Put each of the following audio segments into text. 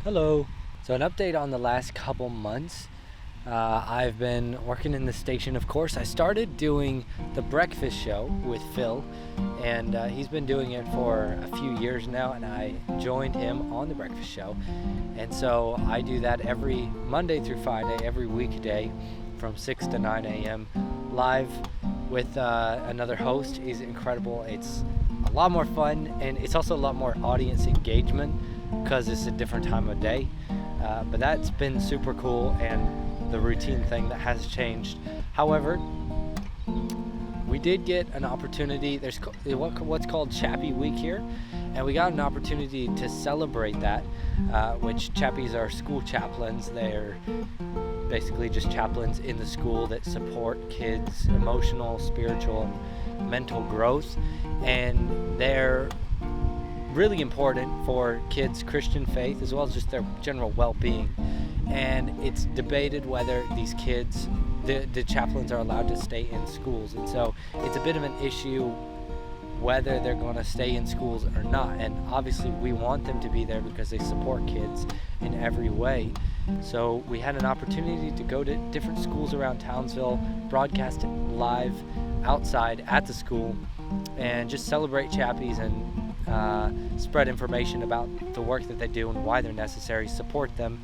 Hello. So an update on the last couple months. I've been working in the station, of course. I started doing the Breakfast Show with Phil, and he's been doing it for a few years now, and I joined him on the Breakfast Show. And so I do that every Monday through Friday, every weekday from 6 to 9 a.m. live with another host. He's incredible. It's a lot more fun, and it's also a lot more audience engagement because it's a different time of day. But that's been super cool, and the routine thing that has changed. However, we did get an opportunity. There's what's called Chappie Week here, and we got an opportunity to celebrate that, which Chappies are school chaplains. They're basically just chaplains in the school that support kids' emotional, spiritual, and mental growth, and they're really important for kids' Christian faith as well as just their general well-being. And it's debated whether these kids, the chaplains, are allowed to stay in schools, and so it's a bit of an issue whether they're going to stay in schools or not. And obviously we want them to be there because they support kids in every way. So we had an opportunity to go to different schools around Townsville, broadcast it live outside at the school, and just celebrate Chappies and spread information about the work that they do and why they're necessary, support them.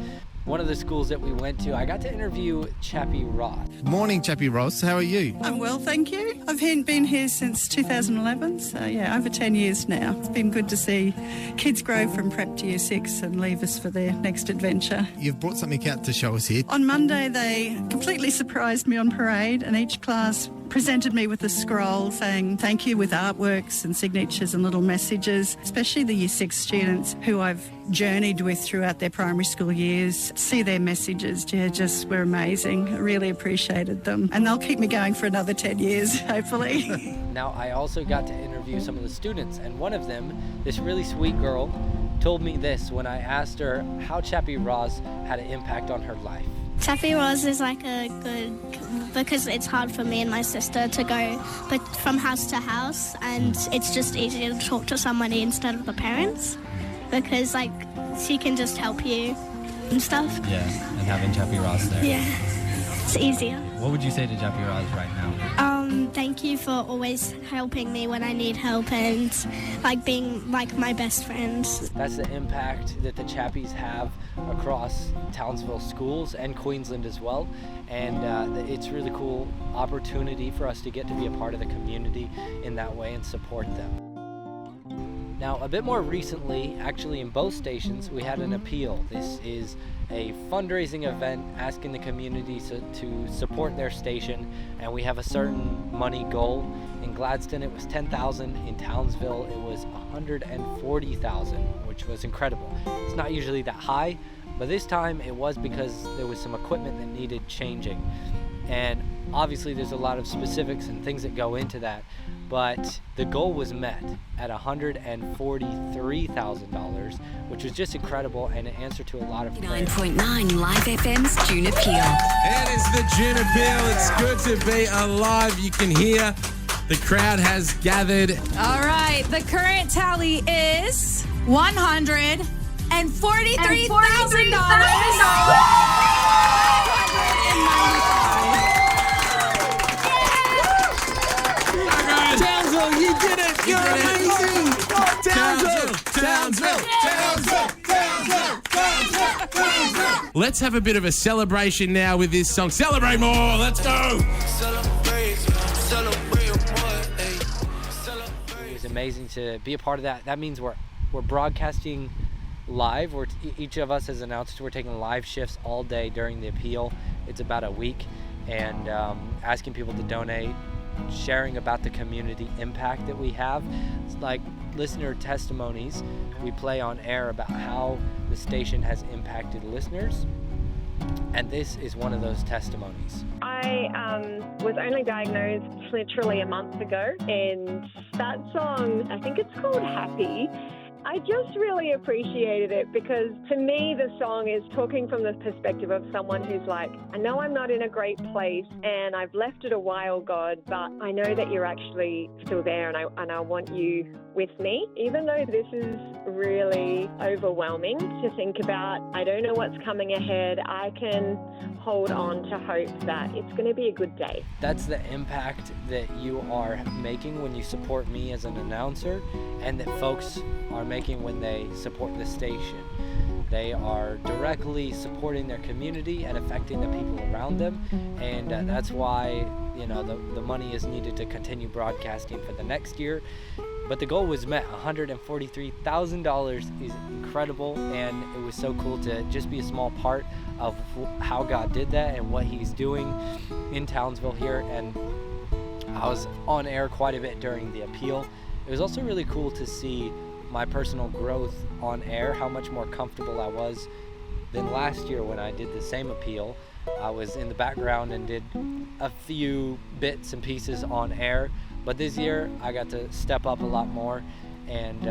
One of the schools that we went to, I got to interview Chappie Ross. Morning, Chappie Ross. How are you? I'm well, thank you. I've been here since 2011, so over 10 years now. It's been good to see kids grow from prep to year 6 and leave us for their next adventure. You've brought something out to show us here. On Monday, they completely surprised me on parade, and each class presented me with a scroll saying thank you with artworks and signatures and little messages, especially the year 6 students who I've journeyed with throughout their primary school years. See their messages, just were amazing. I really appreciated them, and they'll keep me going for another 10 years, hopefully. Now, I also got to interview some of the students, and one of them, this really sweet girl, told me this when I asked her how Chappie Ross had an impact on her life. Chappie Ross is like a good, because it's hard for me and my sister to go from house to house, and it's just easier to talk to somebody instead of the parents, because she can just help you and stuff. Yeah, and having Chappie Ross there. Yeah, it's easier. What would you say to Chappie Ross right now? Thank you for always helping me when I need help and being my best friend. That's the impact that the Chappies have across Townsville schools and Queensland as well, and it's a really cool opportunity for us to get to be a part of the community in that way and support them. Now, a bit more recently, actually in both stations, we had an appeal. This is a fundraising event asking the community to support their station, and we have a certain money goal. In Gladstone, it was $10,000. In Townsville, it was $140,000, which was incredible. It's not usually that high, but this time it was because there was some equipment that needed changing. And obviously there's a lot of specifics and things that go into that, but the goal was met at $143,000, which was just incredible and an answer to a lot of prayers. 9.9 Live FM's June Appeal. It is the June Appeal. It's good to be alive. You can hear the crowd has gathered. All right, the current tally is $143,000. Townsville, you did it! You're amazing! Townsville! Let's have a bit of a celebration now with this song. Celebrate more! Let's go! It was amazing to be a part of that. That means we're broadcasting live. Each of us has announced we're taking live shifts all day during the appeal. It's about a week, and asking people to donate, sharing about the community impact that we have. It's like listener testimonies we play on air about how the station has impacted listeners, and this is one of those testimonies. I was only diagnosed literally a month ago, and that song, I think it's called Happy, I just really appreciated it because to me the song is talking from the perspective of someone who's like, I know I'm not in a great place and I've left it a while, God, but I know that you're actually still there, and I want you with me. Even though this is really overwhelming to think about, I don't know what's coming ahead, I can hold on to hope that it's going to be a good day. That's the impact that you are making when you support me as an announcer, and that folks are making when they support the station. They are directly supporting their community and affecting the people around them, and that's why the money is needed to continue broadcasting for the next year. But the goal was met. $143,000 is incredible, and it was so cool to just be a small part of how God did that and what He's doing in Townsville here. And I was on air quite a bit during the appeal. It was also really cool to see my personal growth on air, how much more comfortable I was than last year when I did the same appeal. I was in the background and did a few bits and pieces on air, but this year I got to step up a lot more and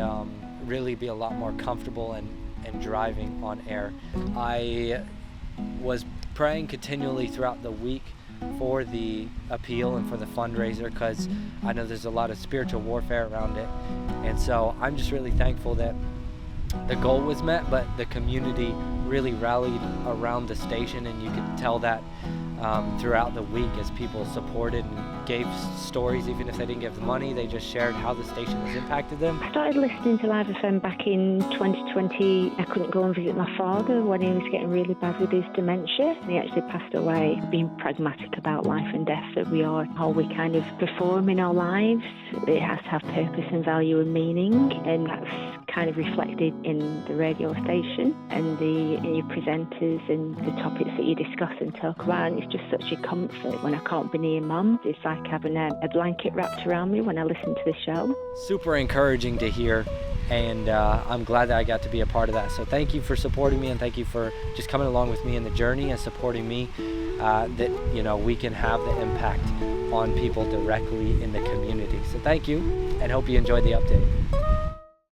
really be a lot more comfortable and driving on air. I was praying continually throughout the week for the appeal and for the fundraiser, because I know there's a lot of spiritual warfare around it, and so I'm just really thankful that the goal was met, but the community really rallied around the station, and you could tell that throughout the week as people supported and gave stories. Even if they didn't give the money, they just shared how the station has impacted them. I started listening to Live FM back in 2020. I couldn't go and visit my father when he was getting really bad with his dementia. He actually passed away. Being pragmatic about life and death, that we are, how we kind of perform in our lives, it has to have purpose and value and meaning, and that's kind of reflected in the radio station and your presenters and the topics that you discuss and talk about. And it's just such a comfort when I can't be near Mum. It's like having a blanket wrapped around me when I listen to the show. Super encouraging to hear, and I'm glad that I got to be a part of that. So thank you for supporting me, and thank you for just coming along with me in the journey and supporting me, that we can have the impact on people directly in the community. So thank you, and hope you enjoyed the update.